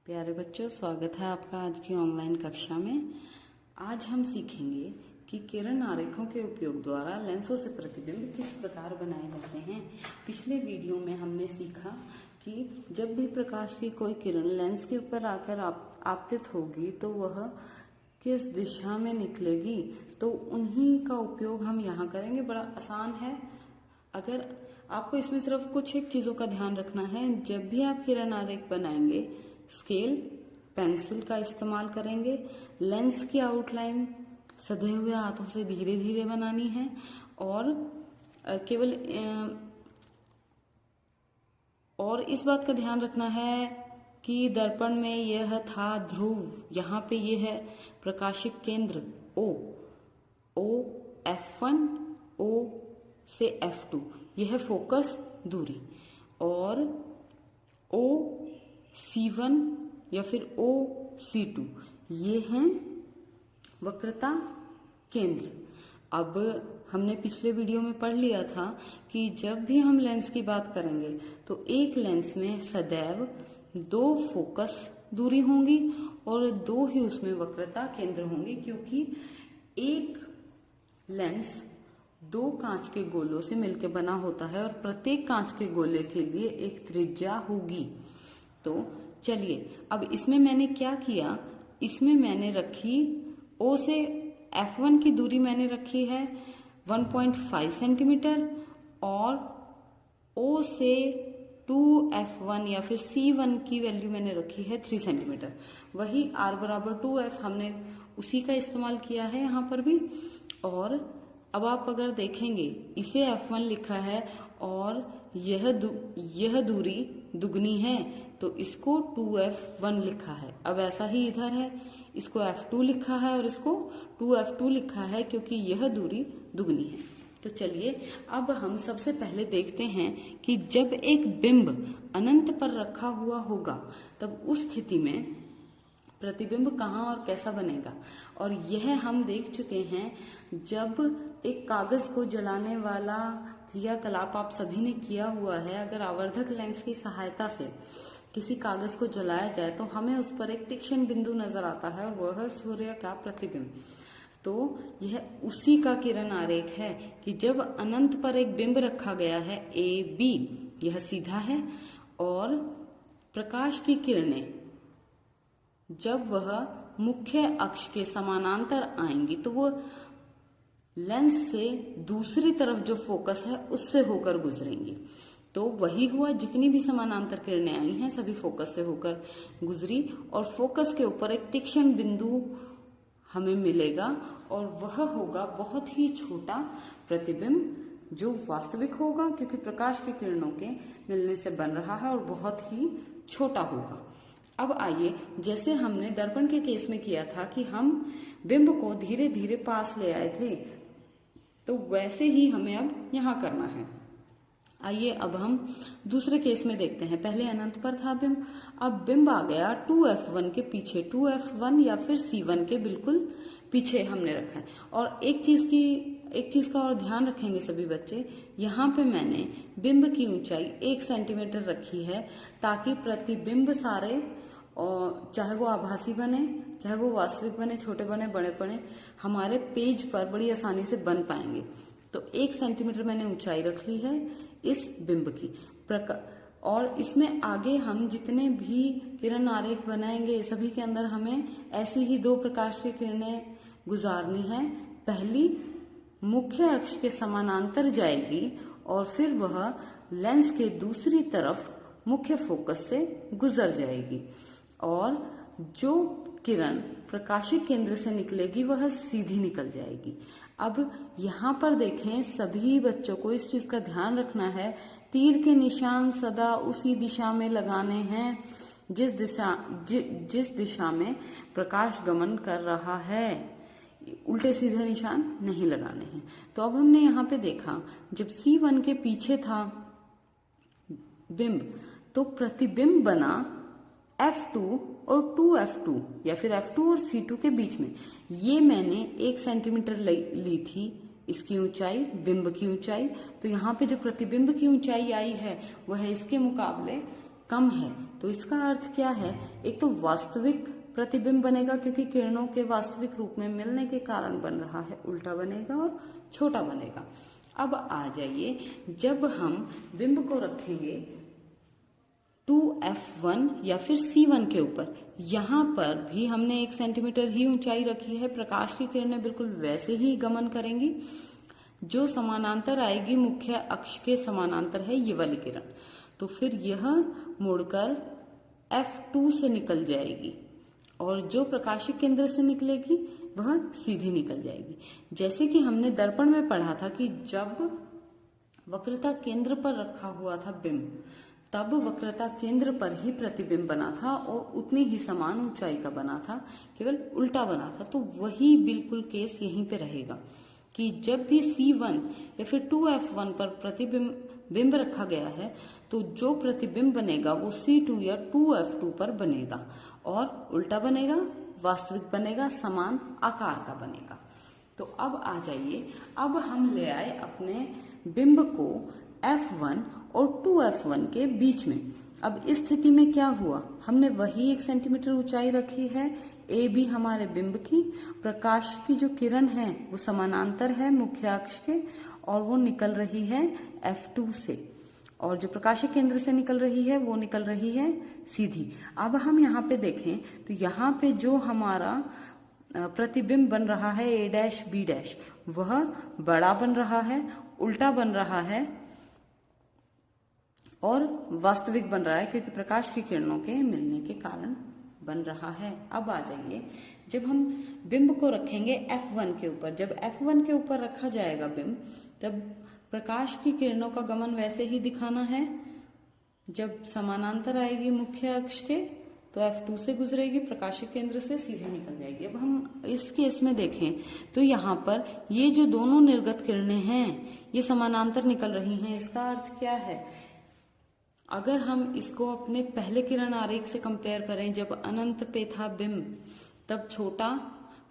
प्यारे बच्चों, स्वागत है आपका आज की ऑनलाइन कक्षा में। आज हम सीखेंगे कि किरण आरेखों के उपयोग द्वारा लेंसों से प्रतिबिंब किस प्रकार बनाए जाते हैं। पिछले वीडियो में हमने सीखा कि जब भी प्रकाश की कोई किरण लेंस के ऊपर आकर आपतित होगी तो वह किस दिशा में निकलेगी, तो उन्हीं का उपयोग हम यहाँ करेंगे। बड़ा आसान है। अगर आपको इसमें सिर्फ कुछ एक चीज़ों का ध्यान रखना है, जब भी आप किरण आरेख बनाएंगे स्केल पेंसिल का इस्तेमाल करेंगे। लेंस की आउटलाइन सधे हुए हाथों से धीरे धीरे बनानी है और केवल और इस बात का ध्यान रखना है कि दर्पण में यह था ध्रुव, यहाँ पे ये है प्रकाशिक केंद्र O F1 O से F2, यह है फोकस दूरी, और O C1 या फिर O C2 ये हैं वक्रता केंद्र। अब हमने पिछले वीडियो में पढ़ लिया था कि जब भी हम लेंस की बात करेंगे तो एक लेंस में सदैव दो फोकस दूरी होंगी और दो ही उसमें वक्रता केंद्र होंगे, क्योंकि एक लेंस दो कांच के गोलों से मिलकर बना होता है और प्रत्येक कांच के गोले के लिए एक त्रिज्या होगी। तो चलिए, अब इसमें मैंने क्या किया, इसमें मैंने रखी O से F1 की दूरी मैंने रखी है 1.5 सेंटीमीटर और O से 2F1 या फिर C1 की वैल्यू मैंने रखी है 3 सेंटीमीटर। वही R बराबर 2F हमने उसी का इस्तेमाल किया है यहाँ पर भी। और अब आप अगर देखेंगे, इसे F1 लिखा है और यह दूरी दुगनी है तो इसको 2F1 लिखा है। अब ऐसा ही इधर है, इसको F2 लिखा है और इसको 2F2 लिखा है, क्योंकि यह दूरी दुगनी है। तो चलिए, अब हम सबसे पहले देखते हैं कि जब एक बिंब अनंत पर रखा हुआ होगा तब उस स्थिति में प्रतिबिंब कहाँ और कैसा बनेगा। और यह हम देख चुके हैं, जब एक कागज को जलाने वाला क्रियाकलाप आप सभी ने किया हुआ है। अगर आवर्धक लेंस की सहायता से किसी कागज को जलाया जाए तो हमें उस पर एक तीक्ष्ण बिंदु नजर आता है और वह सूर्य का प्रतिबिंब। तो यह उसी का किरण आरेख है कि जब अनंत पर एक बिंब रखा गया है AB, यह सीधा है, और प्रकाश की किरणें जब वह मुख्य अक्ष के समानांतर आएंगी तो वो लेंस से दूसरी तरफ जो फोकस है उससे होकर गुजरेंगी। तो वही हुआ, जितनी भी समानांतर किरणें आई हैं सभी फोकस से होकर गुजरी और फोकस के ऊपर एक तीक्ष्ण बिंदु हमें मिलेगा और वह होगा बहुत ही छोटा प्रतिबिंब, जो वास्तविक होगा क्योंकि प्रकाश की किरणों के मिलने से बन रहा है और बहुत ही छोटा होगा। अब आइए, जैसे हमने दर्पण के केस में किया था कि हम बिंब को धीरे धीरे पास ले आए थे, तो वैसे ही हमें अब यहाँ करना है। आइए अब हम दूसरे केस में देखते हैं। पहले अनंत पर था बिंब, अब बिंब आ गया 2F1 के पीछे, 2F1 या फिर C1 के बिल्कुल पीछे हमने रखा है। और एक चीज का और ध्यान रखेंगे सभी बच्चे, यहाँ पे मैंने बिंब की ऊंचाई 1 सेंटीमीटर रखी है ताकि प्रतिबिंब सारे, और चाहे वो आभासी बने चाहे वो वास्तविक बने, छोटे बने बड़े बने, हमारे पेज पर बड़ी आसानी से बन पाएंगे। तो 1 सेंटीमीटर मैंने ऊंचाई रख ली है इस बिंब की और इसमें आगे हम जितने भी किरण आरेख बनाएंगे सभी के अंदर हमें ऐसी ही दो प्रकाश की किरणें गुजारनी है। पहली मुख्य अक्ष के समानांतर जाएगी और फिर वह लेंस के दूसरी तरफ मुख्य फोकस से गुजर जाएगी और जो किरण प्रकाशिक केंद्र से निकलेगी वह सीधी निकल जाएगी। अब यहाँ पर देखें, सभी बच्चों को इस चीज का ध्यान रखना है, तीर के निशान सदा उसी दिशा में लगाने हैं जिस दिशा में प्रकाश गमन कर रहा है, उल्टे सीधे निशान नहीं लगाने हैं। तो अब हमने यहाँ पे देखा, जब C1 के पीछे था बिंब तो प्रतिबिंब बना F2 और 2F2 या फिर F2 और C2 के बीच में। ये मैंने 1 सेंटीमीटर ली थी इसकी ऊंचाई, बिंब की ऊंचाई। तो यहाँ पे जो प्रतिबिंब की ऊंचाई आई है वह इसके मुकाबले कम है। तो इसका अर्थ क्या है, एक तो वास्तविक प्रतिबिंब बनेगा क्योंकि किरणों के वास्तविक रूप में मिलने के कारण बन रहा है, उल्टा बनेगा और छोटा बनेगा। अब आ जाइए, जब हम बिंब को रखेंगे 2f1 या फिर c1 के ऊपर, यहाँ पर भी हमने 1 सेंटीमीटर ही ऊंचाई रखी है। प्रकाश की किरणें बिल्कुल वैसे ही गमन करेंगी, जो समानांतर आएगी, मुख्य अक्ष के समानांतर है ये वाली किरण। तो फिर यह मुड़कर f2 से निकल जाएगी और जो प्रकाशिक केंद्र से निकलेगी वह सीधी निकल जाएगी। जैसे कि हमने दर्पण में पढ़ा था कि जब वक्रता केंद्र पर रखा हुआ था बिंब, तब वक्रता केंद्र पर ही प्रतिबिंब बना था और उतनी ही समान ऊंचाई का बना था, केवल उल्टा बना था। तो वही बिल्कुल केस यहीं पे रहेगा कि जब भी C1 या फिर 2f1 पर बिंब रखा गया है तो जो प्रतिबिंब बनेगा वो C2 या 2f2 पर बनेगा और उल्टा बनेगा, वास्तविक बनेगा, समान आकार का बनेगा। तो अब आ जाइए, अब हम ले आए अपने बिंब को f1 और 2f1 के बीच में। अब इस स्थिति में क्या हुआ, हमने वही 1 सेंटीमीटर ऊंचाई रखी है, ए बी हमारे बिंब की, प्रकाश की जो किरण है वो समानांतर है मुख्य अक्ष के और वो निकल रही है f2 से, और जो प्रकाशिक केंद्र से निकल रही है वो निकल रही है सीधी। अब हम यहाँ पे देखें तो यहाँ पे जो हमारा प्रतिबिंब बन रहा है a डैश b डैश, वह बड़ा बन रहा है, उल्टा बन रहा है और वास्तविक बन रहा है क्योंकि प्रकाश की किरणों के मिलने के कारण बन रहा है। अब आ जाइए, जब हम बिंब को रखेंगे f1 के ऊपर, जब f1 के ऊपर रखा जाएगा बिंब, तब प्रकाश की किरणों का गमन वैसे ही दिखाना है। जब समानांतर आएगी मुख्य अक्ष के तो f2 से गुजरेगी, प्रकाशिक केंद्र से सीधे निकल जाएगी। अब हम इस केस में देखें तो यहाँ पर ये जो दोनों निर्गत किरणें हैं ये समानांतर निकल रही हैं। इसका अर्थ क्या है, अगर हम इसको अपने पहले किरण आरेख से कंपेयर करें, जब अनंत पे था बिंब तब छोटा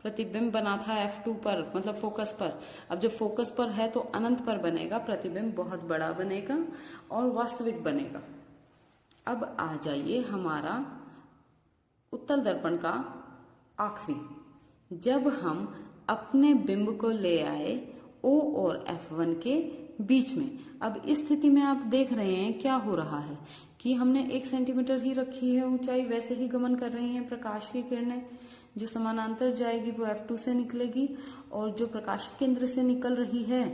प्रतिबिंब बना था f2 पर, मतलब फोकस पर। अब जब फोकस पर है तो अनंत पर बनेगा, प्रतिबिंब बहुत बड़ा बनेगा और वास्तविक बनेगा। अब आ जाइए हमारा उत्तल दर्पण का आखिरी, जब हम अपने बिंब को ले आए O और F1 के बीच में। अब इस स्थिति में आप देख रहे हैं क्या हो रहा है कि हमने 1 सेंटीमीटर ही रखी है ऊंचाई, वैसे ही गमन कर रही हैं प्रकाश की किरणें। जो समानांतर जाएगी वो F2 से निकलेगी और जो प्रकाश केंद्र से निकल रही है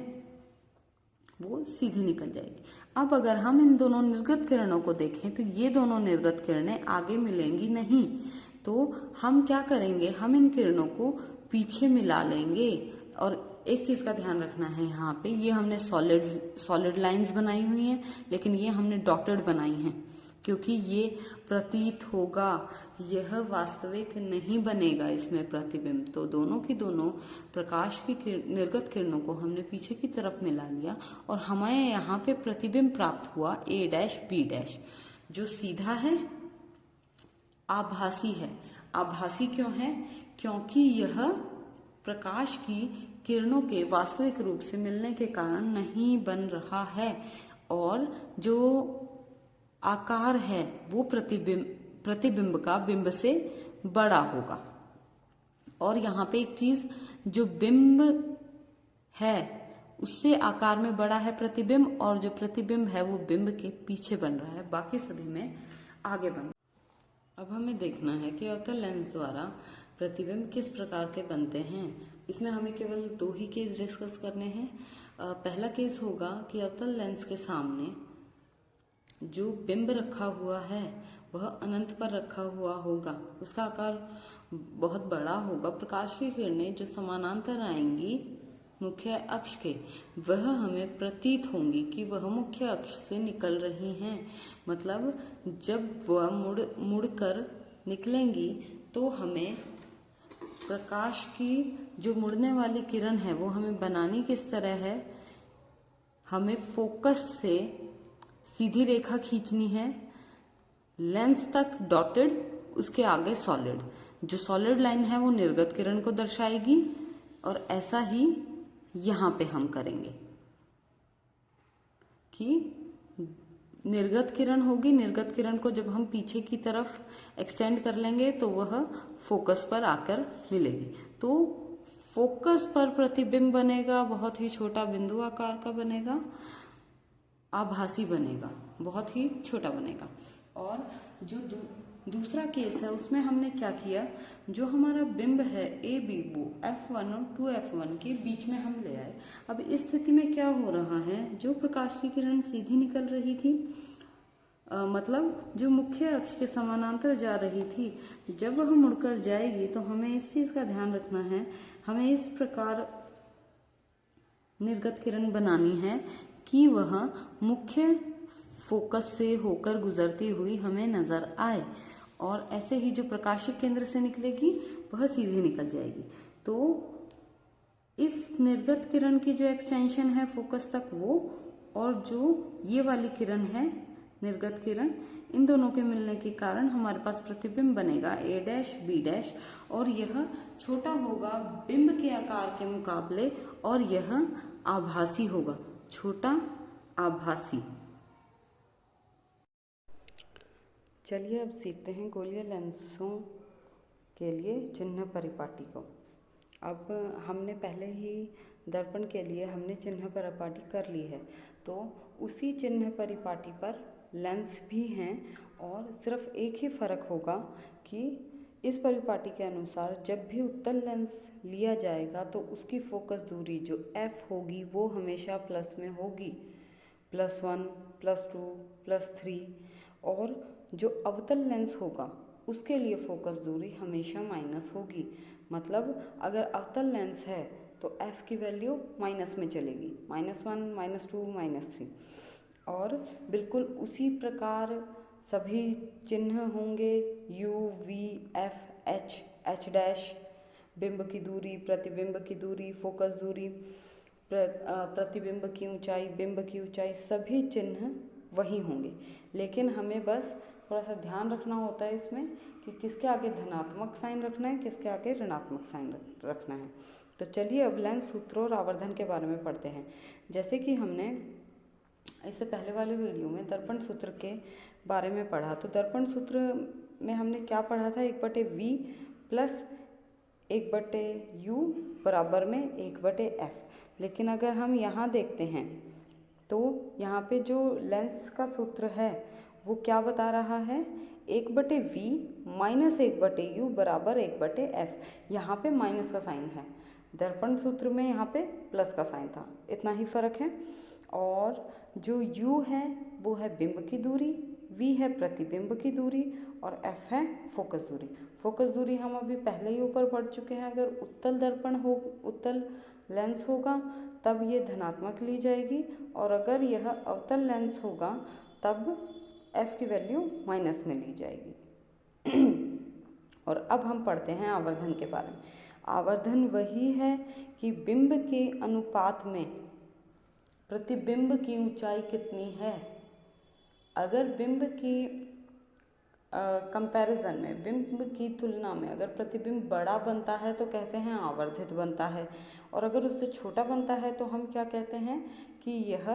वो सीधी निकल जाएगी। अब अगर हम इन दोनों निर्गत किरणों को देखें तो ये दोनों निर्गत किरणें आगे मिलेंगी नहीं, तो हम क्या करेंगे, हम इन किरणों को पीछे मिला लेंगे। और एक चीज का ध्यान रखना है, यहाँ पे ये हमने सॉलिड लाइंस बनाई हुई हैं, लेकिन ये हमने डॉटेड बनाई हैं क्योंकि ये प्रतीत होगा, यह वास्तविक नहीं बनेगा इसमें प्रतिबिंब। तो दोनों की दोनों प्रकाश की निर्गत किरणों को हमने पीछे की तरफ मिला लिया और हमें यहाँ पे प्रतिबिंब प्राप्त हुआ a डैश b डैश, जो सीधा है, आभासी है। आभासी क्यों है, क्योंकि यह प्रकाश की किरणों के वास्तविक रूप से मिलने के कारण नहीं बन रहा है और जो आकार है वो प्रतिबिंब का बिंब से बड़ा होगा। और यहाँ पे एक चीज, जो बिंब है उससे आकार में बड़ा है प्रतिबिंब और जो प्रतिबिंब है वो बिंब के पीछे बन रहा है, बाकी सभी में आगे बन। अब हमें देखना है कि अवतल लेंस द्वारा प्रतिबिंब किस प्रकार के बनते हैं। इसमें हमें केवल 2 ही केस डिस्कस करने हैं। पहला केस होगा कि अवतल लेंस के सामने जो बिंब रखा हुआ है वह अनंत पर रखा हुआ होगा, उसका आकार बहुत बड़ा होगा। प्रकाश की किरणें जो समानांतर आएंगी मुख्य अक्ष के, वह हमें प्रतीत होंगी कि वह मुख्य अक्ष से निकल रही हैं। मतलब जब वह मुड़कर निकलेंगी तो हमें प्रकाश की जो मुड़ने वाली किरण है वो हमें बनानी किस तरह है, हमें फोकस से सीधी रेखा खींचनी है, लेंस तक डॉटेड, उसके आगे सॉलिड। जो सॉलिड लाइन है वो निर्गत किरण को दर्शाएगी और ऐसा ही यहाँ पे हम करेंगे कि निर्गत किरण होगी। निर्गत किरण को जब हम पीछे की तरफ एक्सटेंड कर लेंगे तो वह फोकस पर आकर मिलेगी। तो फोकस पर प्रतिबिंब बनेगा, बहुत ही छोटा बिंदु आकार का बनेगा, आभासी बनेगा, बहुत ही छोटा बनेगा। और जो दूसरा केस है उसमें हमने क्या किया, जो हमारा बिंब है ए बी वो F1 और 2F1 के बीच में हम ले आए। अब इस स्थिति में क्या हो रहा है, जो प्रकाश की किरण सीधी निकल रही थी, मतलब जो मुख्य अक्ष के समानांतर जा रही थी, जब वह मुड़कर जाएगी तो हमें इस चीज का ध्यान रखना है, हमें इस प्रकार निर्गत किरण बनानी है कि वह मुख्य फोकस से होकर गुजरती हुई हमें नजर आए, और ऐसे ही जो प्रकाशिक केंद्र से निकलेगी वह सीधे निकल जाएगी। तो इस निर्गत किरण की जो एक्सटेंशन है फोकस तक वो, और जो ये वाली किरण है निर्गत किरण, इन दोनों के मिलने के कारण हमारे पास प्रतिबिंब बनेगा A' B', और यह छोटा होगा बिंब के आकार के मुकाबले, और यह आभासी होगा, छोटा आभासी। चलिए अब सीखते हैं गोलीय लेंसों के लिए चिन्ह परिपाटी को। अब हमने पहले ही दर्पण के लिए हमने चिन्ह परिपाटी कर ली है, तो उसी चिन्ह परिपाटी पर लेंस भी हैं, और सिर्फ एक ही फर्क होगा कि इस परिपाटी के अनुसार जब भी उत्तल लेंस लिया जाएगा तो उसकी फोकस दूरी जो F होगी वो हमेशा प्लस में होगी, +1, +2, +3, और जो अवतल लेंस होगा उसके लिए फोकस दूरी हमेशा माइनस होगी। मतलब अगर अवतल लेंस है तो F की वैल्यू माइनस में चलेगी, -1, -2, -3, और बिल्कुल उसी प्रकार सभी चिन्ह होंगे U, V, F, H, H', बिंब की दूरी, प्रतिबिंब की दूरी, फोकस दूरी, प्रतिबिंब की ऊंचाई, बिंब की ऊंचाई, सभी चिन्ह वही होंगे। लेकिन हमें बस थोड़ा सा ध्यान रखना होता है इसमें कि किसके आगे धनात्मक साइन रखना है, किसके आगे ऋणात्मक साइन रखना है। तो चलिए अब लेंस सूत्र और आवर्धन के बारे में पढ़ते हैं। जैसे कि हमने इससे पहले वाले वीडियो में दर्पण सूत्र के बारे में पढ़ा, तो दर्पण सूत्र में हमने क्या पढ़ा था, 1/V प्लस 1/U बराबर में 1/F। लेकिन अगर हम यहाँ देखते हैं तो यहाँ पे जो लेंस का सूत्र है वो क्या बता रहा है, 1/V माइनस 1/U बराबर 1/F। यहाँ पे माइनस का साइन है, दर्पण सूत्र में यहाँ पे प्लस का साइन था, इतना ही फर्क है। और जो U है वो है बिंब की दूरी, V है प्रतिबिंब की दूरी, और F है फोकस दूरी। फोकस दूरी हम अभी पहले ही ऊपर पढ़ चुके हैं, अगर उत्तल दर्पण हो, उत्तल लेंस होगा तब ये धनात्मक ली जाएगी, और अगर यह अवतल लेंस होगा तब F की वैल्यू माइनस में ली जाएगी। और अब हम पढ़ते हैं आवर्धन के बारे में। आवर्धन वही है कि बिंब के अनुपात में प्रतिबिंब की ऊंचाई कितनी है। अगर बिंब की कंपैरिजन में, बिंब की तुलना में अगर प्रतिबिंब बड़ा बनता है तो कहते हैं आवर्धित बनता है, और अगर उससे छोटा बनता है तो हम क्या कहते हैं कि यह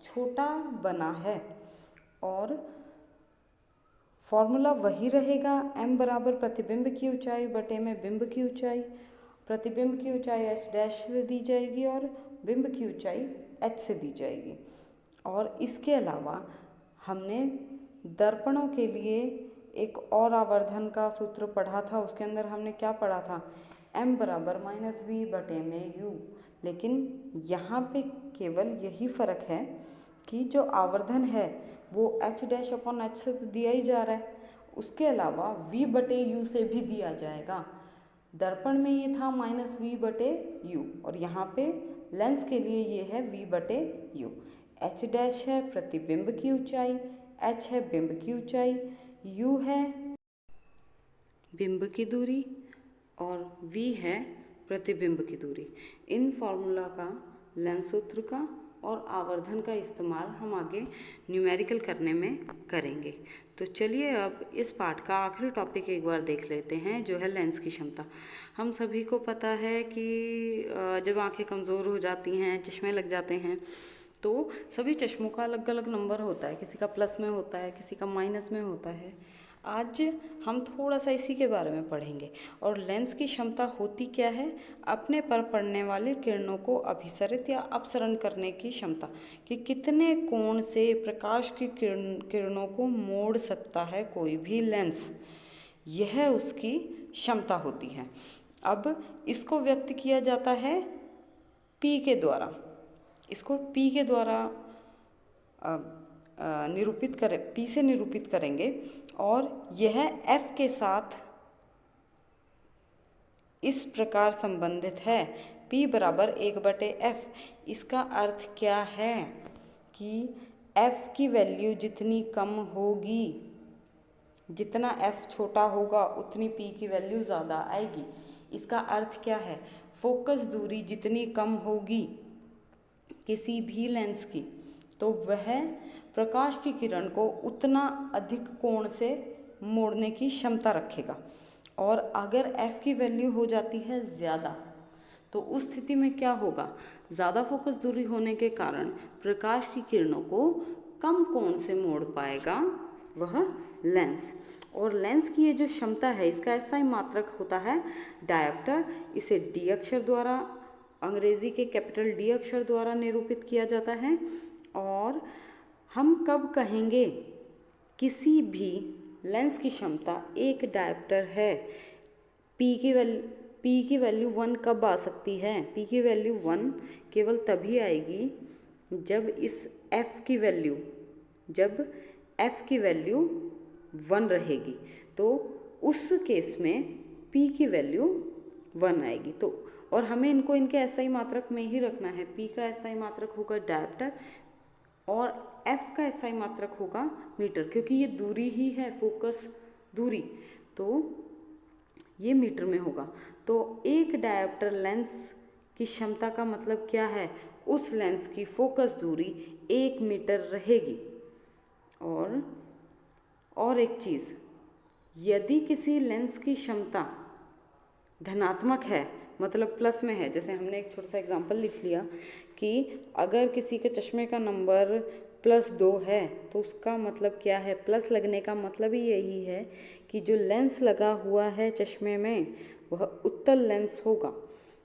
छोटा बना है। और फॉर्मूला वही रहेगा, m बराबर प्रतिबिंब की ऊंचाई बटे में बिंब की ऊंचाई। प्रतिबिंब की ऊंचाई H' से दी जाएगी और बिंब की ऊंचाई H से दी जाएगी। और इसके अलावा हमने दर्पणों के लिए एक और आवर्धन का सूत्र पढ़ा था, उसके अंदर हमने क्या पढ़ा था, m बराबर -V बटे में U। लेकिन यहाँ पे केवल यही फ़र्क है कि जो आवर्धन है वो H'/H से तो दिया ही जा रहा है, उसके अलावा V बटे U से भी दिया जाएगा। दर्पण में ये था -V बटे U, और यहाँ पे लेंस के लिए ये है V बटे U। H' है प्रतिबिंब की ऊंचाई, H है बिंब की ऊंचाई, U है बिंब की दूरी, और V है प्रतिबिंब की दूरी। इन फॉर्मूला का, लेंस सूत्र का और आवर्धन का इस्तेमाल हम आगे न्यूमेरिकल करने में करेंगे। तो चलिए अब इस पाठ का आखिरी टॉपिक एक बार देख लेते हैं, जो है लेंस की क्षमता। हम सभी को पता है कि जब आंखें कमज़ोर हो जाती हैं, चश्मे लग जाते हैं, तो सभी चश्मों का अलग अलग नंबर होता है, किसी का प्लस में होता है, किसी का माइनस में होता है। आज हम थोड़ा सा इसी के बारे में पढ़ेंगे। और लेंस की क्षमता होती क्या है? अपने पर पड़ने वाली किरणों को अभिसरित या अपसरण करने की क्षमता, कि कितने कोण से प्रकाश की किरणों को मोड़ सकता है कोई भी लेंस, यह उसकी क्षमता होती है। अब इसको व्यक्त किया जाता है P के द्वारा। इसको P के द्वारा P से निरूपित करेंगे, और यह F के साथ इस प्रकार संबंधित है, P बराबर 1/F। इसका अर्थ क्या है कि F की वैल्यू जितनी कम होगी, जितना F छोटा होगा उतनी P की वैल्यू ज़्यादा आएगी। इसका अर्थ क्या है? फोकस दूरी जितनी कम होगी किसी भी लेंस की, तो वह प्रकाश की किरण को उतना अधिक कोण से मोड़ने की क्षमता रखेगा। और अगर F की वैल्यू हो जाती है ज़्यादा, तो उस स्थिति में क्या होगा? ज़्यादा फोकस दूरी होने के कारण प्रकाश की किरणों को कम कोण से मोड़ पाएगा वह लेंस। और लेंस की ये जो क्षमता है, इसका SI मात्रक होता है डायोप्टर। इसे D अक्षर द्वारा, अंग्रेजी के कैपिटल D अक्षर द्वारा निरूपित किया जाता है। और हम कब कहेंगे किसी भी लेंस की क्षमता एक डायोप्टर है? P की वैल्यू 1 कब आ सकती है? P की वैल्यू 1 केवल तभी आएगी जब F की वैल्यू 1 रहेगी, तो उस केस में P की वैल्यू 1 आएगी। तो और हमें इनको इनके SI मात्रक में ही रखना है। P का SI मात्रक होगा डायोप्टर और F का SI मात्रक होगा मीटर, क्योंकि ये दूरी ही है, फोकस दूरी, तो ये मीटर में होगा। तो एक डायोप्टर लेंस की क्षमता का मतलब क्या है? उस लेंस की फोकस दूरी 1 मीटर रहेगी। और एक चीज़, यदि किसी लेंस की क्षमता धनात्मक है, मतलब प्लस में है, जैसे हमने एक छोटा सा एग्जांपल लिख लिया कि अगर किसी के चश्मे का नंबर +2 है, तो उसका मतलब क्या है? प्लस लगने का मतलब ही यही है कि जो लेंस लगा हुआ है चश्मे में वह उत्तल लेंस होगा।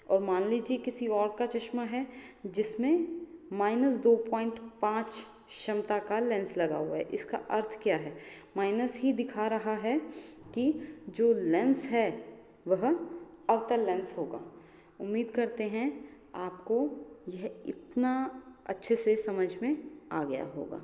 और मान लीजिए किसी और का चश्मा है जिसमें -2.5 क्षमता का लेंस लगा हुआ है। इसका अर्थ क्या है? माइनस ही दिखा रहा है कि जो लेंस है वह अवतल लेंस होगा। उम्मीद करते हैं आपको यह इतना अच्छे से समझ में आ गया होगा।